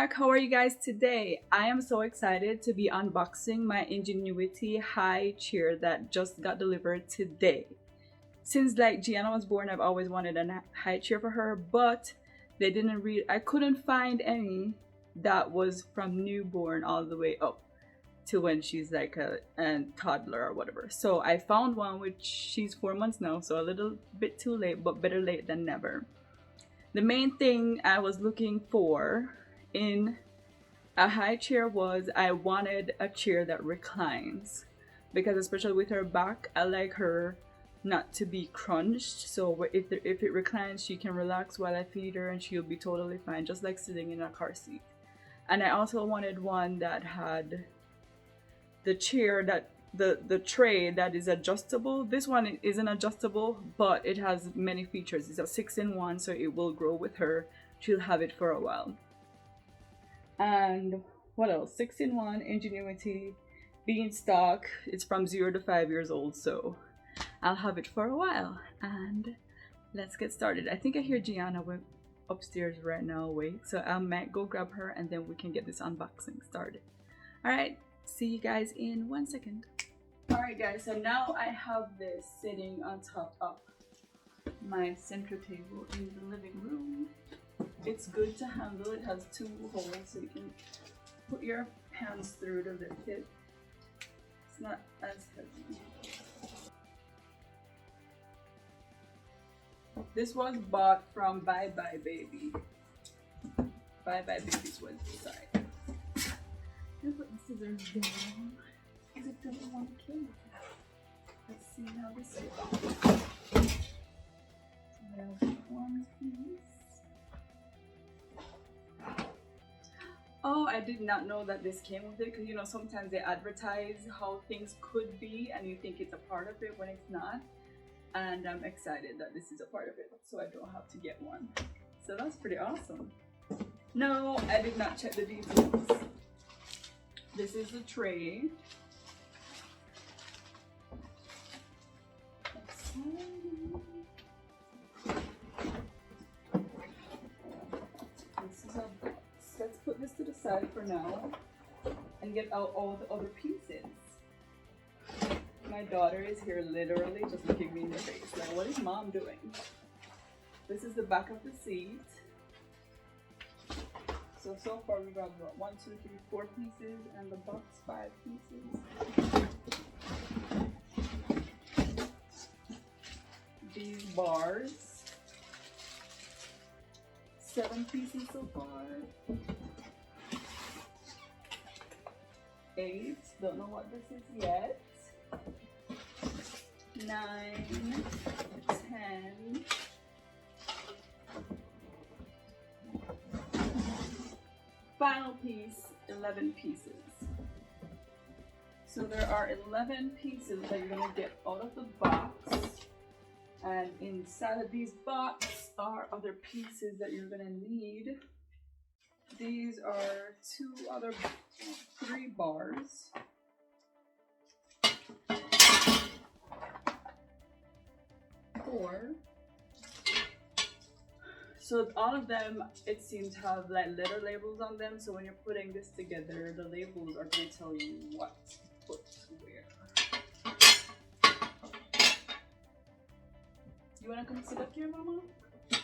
back. How are you guys today? I am so excited to be unboxing my Ingenuity high chair that just got delivered today. Since like Gianna was born, I've always wanted a high chair for her, but I couldn't find any that was from newborn all the way up to when she's like a toddler or whatever. So I found one which she's 4 months now, so a little bit too late, but better late than never. The main thing I was looking for in a high chair was I wanted a chair that reclines, because especially with her back, I like her not to be crunched. So if it reclines, she can relax while I feed her and she'll be totally fine, just like sitting in a car seat. And I also wanted one that had the chair that the tray that is adjustable. This one isn't adjustable, but it has many features. It's a 6-in-1, so it will grow with her. She'll have it for a while. And what else? 6-in-1, Ingenuity, Beanstalk. It's from 0 to 5 years old, so I'll have it for a while. And let's get started. I think I hear Gianna upstairs right now awake, so I might go grab her and then we can get this unboxing started. All right, see you guys in 1 second. All right guys, so now I have this sitting on top of my center table in the living room. It's good to handle. It has 2 holes so you can put your hands through to lift it. It's not as heavy. This was bought from Bye Bye Baby. Bye Bye Baby's website. Let's put the scissors down because it doesn't want to kill me. Let's see how this is. So there's one piece. Oh, I did not know that this came with it, because you know sometimes they advertise how things could be and you think it's a part of it when it's not. And I'm excited that this is a part of it, so I don't have to get one. So that's pretty awesome. No, I did not check the details. This is the tray. This is a box. Let's put this to the side for now and get out all the other pieces. My daughter is here literally just looking me in the face like, what is mom doing? This is the back of the seat. So far we got what, 1, 2, 3, 4 pieces, and the box 5 pieces. These bars, 7 pieces so far. 8, don't know what this is yet. 9, 10. Final piece, 11 pieces. So there are 11 pieces that you're gonna get out of the box. And inside of these boxes are other pieces that you're gonna need. These are 3 bars. Four. So all of them, it seems, have like letter labels on them. So when you're putting this together, the labels are gonna tell you what to put where. You wanna come sit up here, Mama?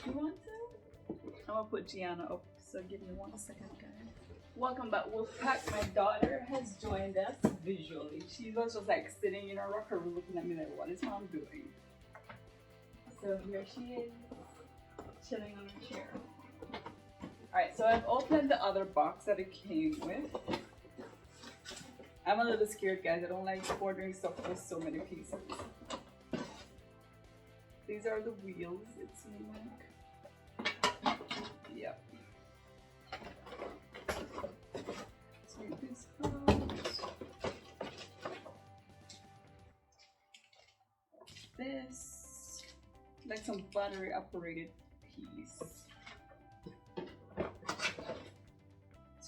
You want to? I'm gonna put Gianna up, so give me 1 second, guys. Welcome back, Wolfpack. My daughter has joined us visually. She was just like sitting in her rocker room looking at me like, what is mom doing? So here she is, chilling on her chair. Alright, so I've opened the other box that it came with. I'm a little scared, guys. I don't like ordering stuff with so many pieces. These are the wheels, it seems like. Yep. Take this out. This, like some battery operated piece.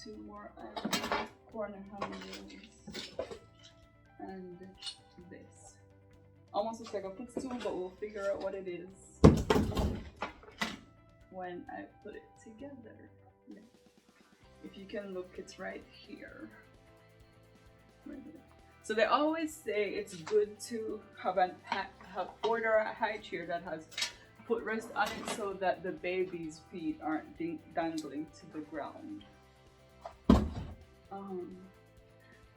2 more corner handles. And this. Almost looks like a footstool, but we'll figure out what it is when I put it together. If you can look, it's right here. So they always say it's good to order a high chair that has footrest on it so that the baby's feet aren't dangling to the ground.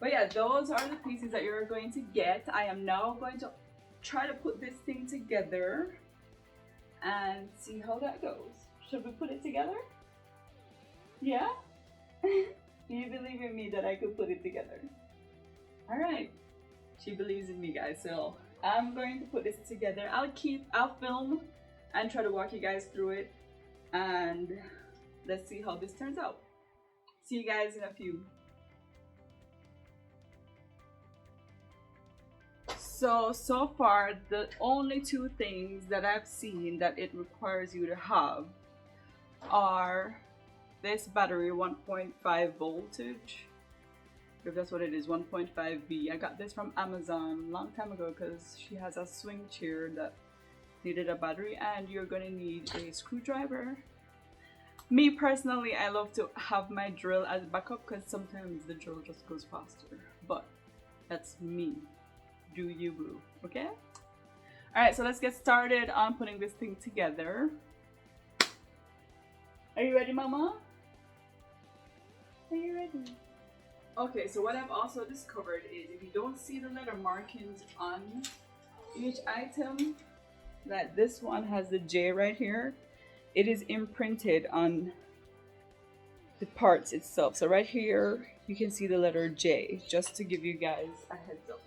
But yeah, those are the pieces that you're going to get. I am now going to try to put this thing together and see how that goes. Should we put it together? Yeah? You believe in me that I could put it together? Alright. She believes in me, guys, so I'm going to put this together. I'll film and try to walk you guys through it, and let's see how this turns out. See you guys in a few. So far, the only two things that I've seen that it requires you to have are this battery, 1.5 voltage. If that's what it is, 1.5V. I got this from Amazon a long time ago because she has a swing chair that needed a battery, and you're gonna need a screwdriver. Me personally, I love to have my drill as backup because sometimes the drill just goes faster, but that's me. Do you, boo? Okay? Alright, so let's get started on putting this thing together. Are you ready, Mama? Are you ready? Okay, so what I've also discovered is if you don't see the letter markings on each item, that this one has the J right here, it is imprinted on the parts itself. So right here, you can see the letter J, just to give you guys a heads up.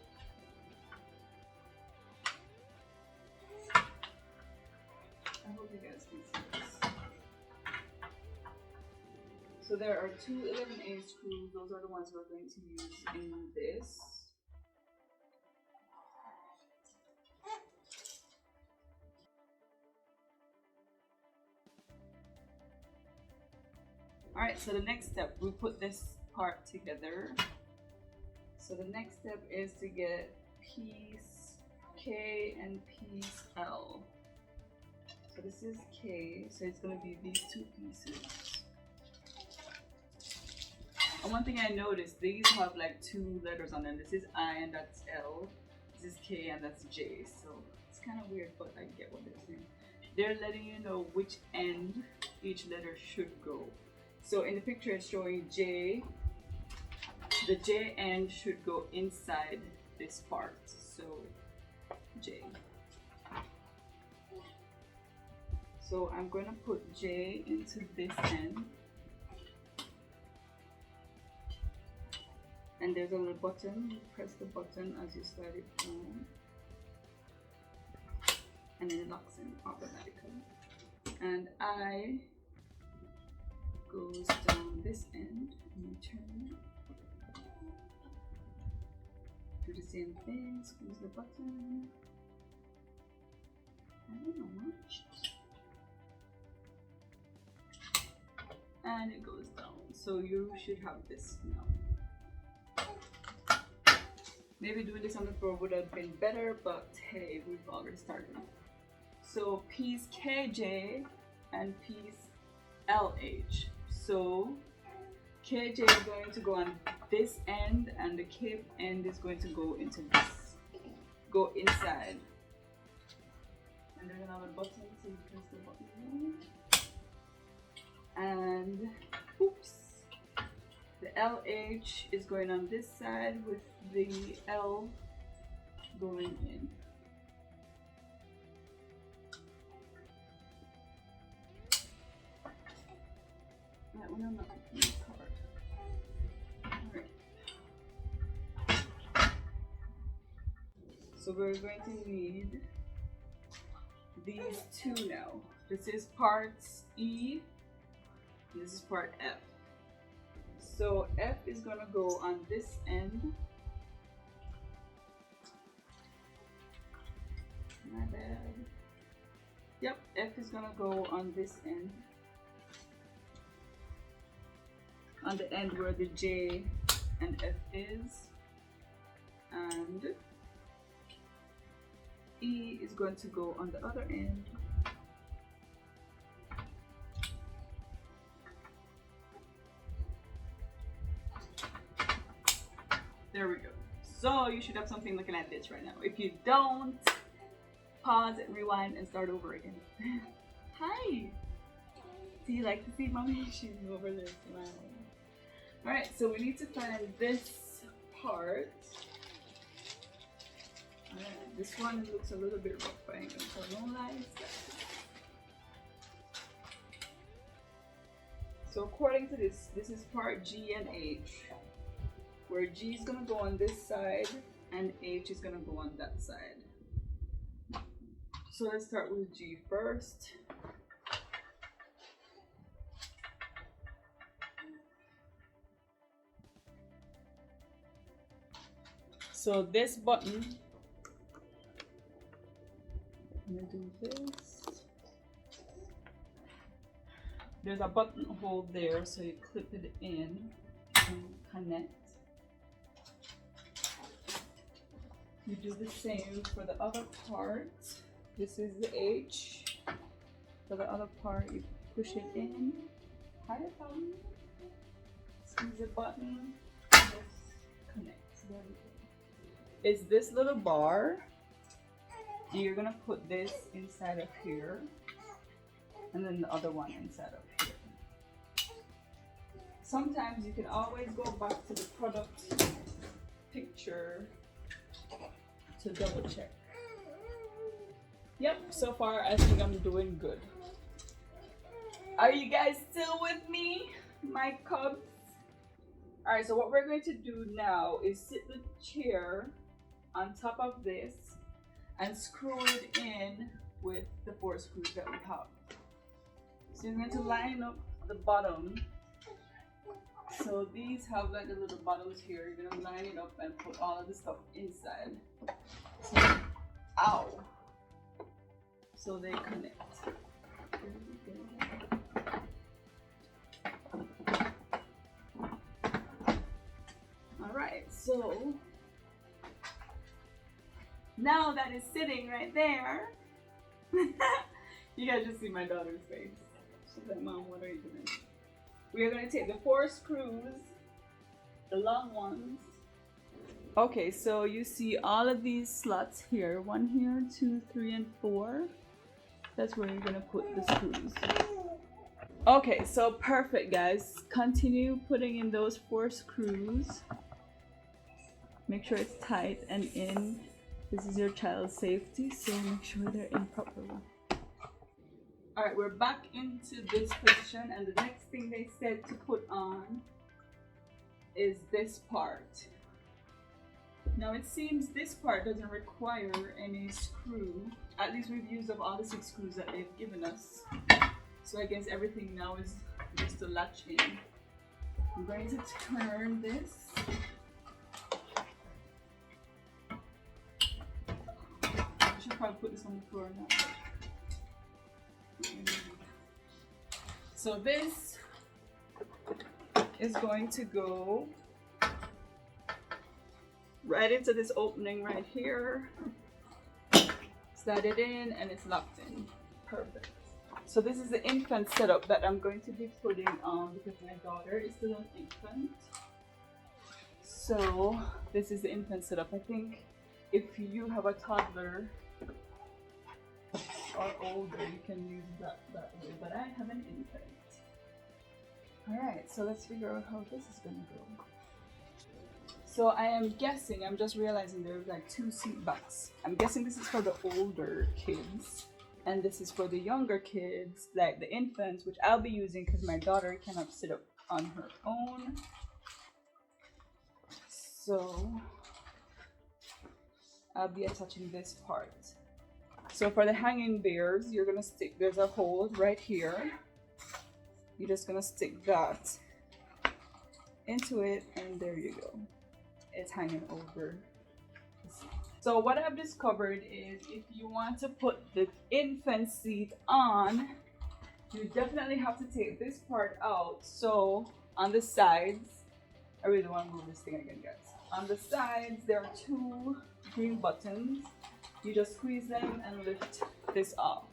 I hope you guys can see this. So there are two 11A screws. Those are the ones we're going to use in this. Alright, so the next step, we put this part together. So the next step is to get piece K and piece L. So this is K, so it's going to be these two pieces. And one thing I noticed, these have like two letters on them. This is I and that's L. This is K and that's J. So it's kind of weird, but I get what they're saying. They're letting you know which end each letter should go. So in the picture it's showing J. The J end should go inside this part. So J. So I'm going to put J into this end. And there's a little button. You press the button as you slide it down. And then it locks in automatically. And I goes down this end and you turn. Do the same thing, squeeze the button. I don't know much. And it goes down. So you should have this now. Maybe doing this on the floor would have been better, but hey, we've already started. So piece KJ and piece LH. So KJ is going to go on this end and the K end is going to go into this. Go inside. And there's another button, so you press the button. And oops, the LH is going on this side with the L going in. That one I'm not picking this card. Alright. So we're going to need these two now. This is parts E. This is part F. So F is going to go on this end. My bad. Yep, F is going to go on this end. On the end where the J and F is. And E is going to go on the other end. So you should have something looking like this right now. If you don't, pause and rewind and start over again. Hi. Do you like to see mommy? She's over there smiling. Alright, so we need to find this part. Alright, this one looks a little bit rough, I ain't gonna tell no lies. So according to this, this is part G and H, where G is gonna go on this side and H is gonna go on that side. So let's start with G first. So this button, I'm gonna do this. There's a button hole there, so you clip it in and connect. You do the same for the other part. This is the H. For the other part, you push it in. Hi, Tommy. Squeeze the button. Just connect. There we go. Is this little bar? You're gonna put this inside of here, and then the other one inside of here. Sometimes you can always go back to the product picture to double check. Yep, so far I think I'm doing good. Are you guys still with me, my cubs? Alright, so what we're going to do now is sit the chair on top of this and screw it in with the 4 screws that we have. So you're going to line up the bottom. So these have like the little bottoms here. You're going to line it up and put all of the stuff inside. So, ow! So they connect. Alright, so now that it's sitting right there, you guys just see my daughter's face. She's like, Mom, what are you doing? We are going to take the 4 screws, the long ones. Okay, so you see all of these slots here. 1 here, 2, 3, and 4. That's where you're going to put the screws. Okay, so perfect, guys. Continue putting in those 4 screws. Make sure it's tight and in. This is your child's safety, so make sure they're in properly. Alright, we're back into this position, and the next thing they said to put on is this part. Now it seems this part doesn't require any screw. At least we've used up all the 6 screws that they've given us. So I guess everything now is just to latch in. I'm going to turn this. I should probably put this on the floor now. So this is going to go right into this opening right here. Slide it in and it's locked in. Perfect. So this is the infant setup that I'm going to be putting on because my daughter is still an infant. So this is the infant setup. I think if you have a toddler or older, you can use that way, but I have an infant. Alright, so let's figure out how this is gonna go. So I am guessing, I'm just realizing there's like 2 seat backs. I'm guessing this is for the older kids, and this is for the younger kids, like the infants, which I'll be using because my daughter cannot sit up on her own. So I'll be attaching this part. So for the hanging bears, you're gonna stick, there's a hole right here. You're just gonna stick that into it, and there you go. It's hanging over. So what I've discovered is if you want to put the infant seat on, you definitely have to take this part out. So on the sides, I really want to move this thing again, guys. On the sides, there are 2 green buttons. You just squeeze them and lift this off.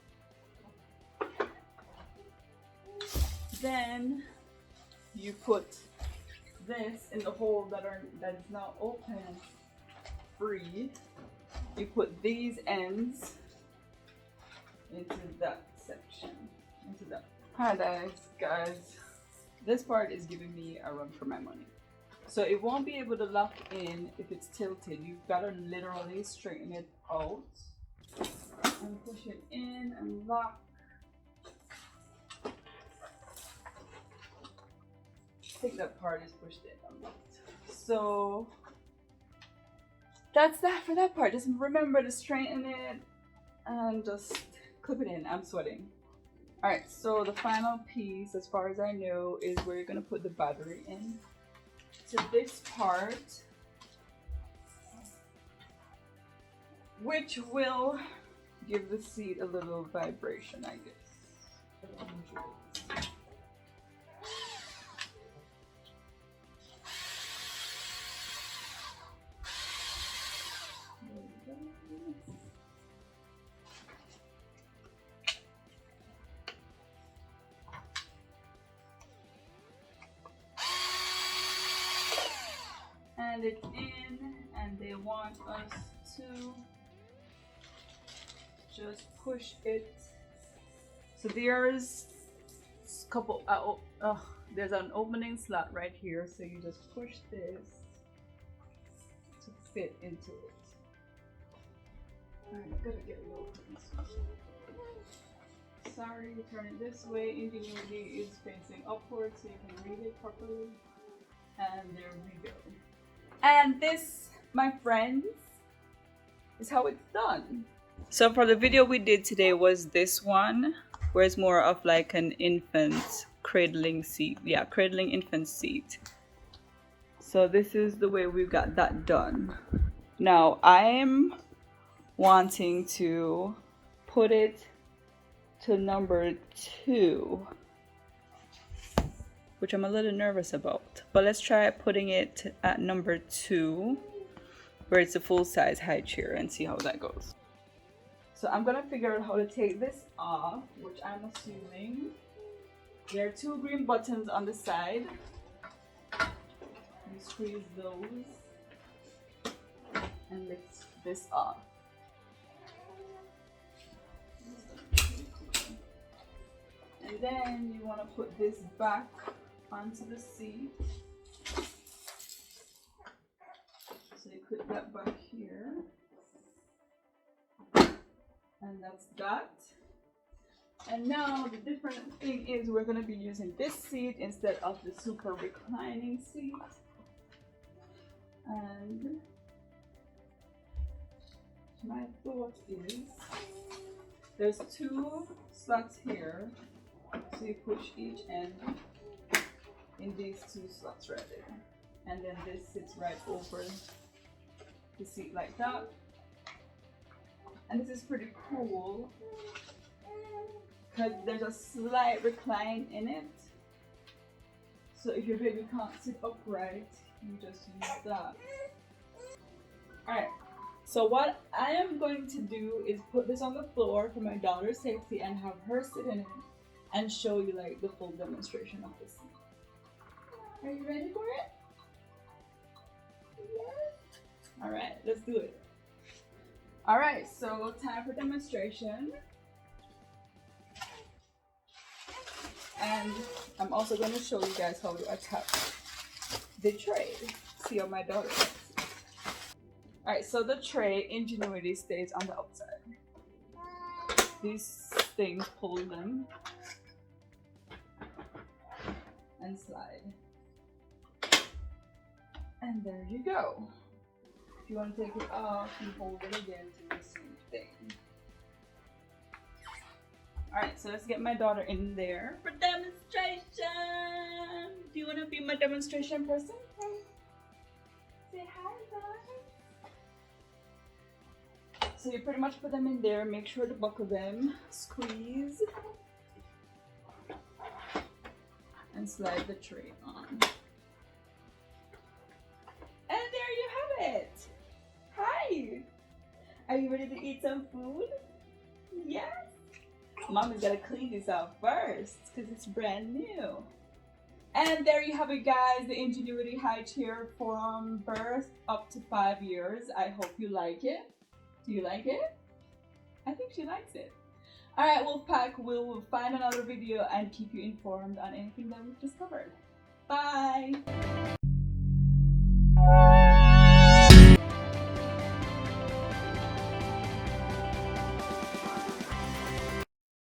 Then you put this in the hole that is now open, free. You put these ends into that section, into that. Hi guys. This part is giving me a run for my money. So it won't be able to lock in if it's tilted. You've got to literally straighten it out and push it in and lock. I think that part is pushed in and locked. So that's that for that part. Just remember to straighten it and just clip it in. I'm sweating. Alright, so the final piece, as far as I know, is where you're gonna put the battery in. So this part, which will give the seat a little vibration, I guess. And it's in, and they want us to just push it. So there's a couple, there's an opening slot right here, so you just push this to fit into it. Alright, I gotta get a little closer. Sorry, turn it this way. Ingenuity is facing upwards so you can read it properly. And there we go. And this, my friends, is how it's done. So for the video we did today was this one, where it's more of like an infant cradling seat. Yeah, cradling infant seat. So this is the way we've got that done. Now I'm wanting to put it to number 2, which I'm a little nervous about. But let's try putting it at number 2, where it's a full-size high chair, and see how that goes. So I'm gonna figure out how to take this off, which I'm assuming there are 2 green buttons on the side. You squeeze those and lift this off. And then you want to put this back onto the seat. So you put that back here. And that's that. And now the different thing is we're going to be using this seat instead of the super reclining seat. And my thought is there's 2 slots here. So you push each end in these 2 slots right there. And then this sits right over the seat like that. And this is pretty cool because there's a slight recline in it. So if your baby can't sit upright, you just use that. Alright, so what I am going to do is put this on the floor for my daughter's safety and have her sit in it and show you like the full demonstration of the seat. Are you ready for it? Yes. Alright, let's do it. Alright, so time for demonstration. And I'm also going to show you guys how to attach the tray. See how my daughter does it. Alright, so the tray, Ingenuity, stays on the outside. These things pull them and slide. And there you go. If you want to take it off, you hold it again to the same thing. Alright, so let's get my daughter in there for demonstration. Do you want to be my demonstration person? Say hi, guys. So you pretty much put them in there, make sure to buckle them, squeeze, and slide the tray on. And there you have it. Hi. Are you ready to eat some food? Yes. Mommy's gotta clean this out first because it's brand new. And there you have it, guys, the Ingenuity Highchair from birth up to 5 years. I hope you like it. Do you like it? I think she likes it. Alright, Wolfpack, we'll find another video and keep you informed on anything that we've discovered. Bye!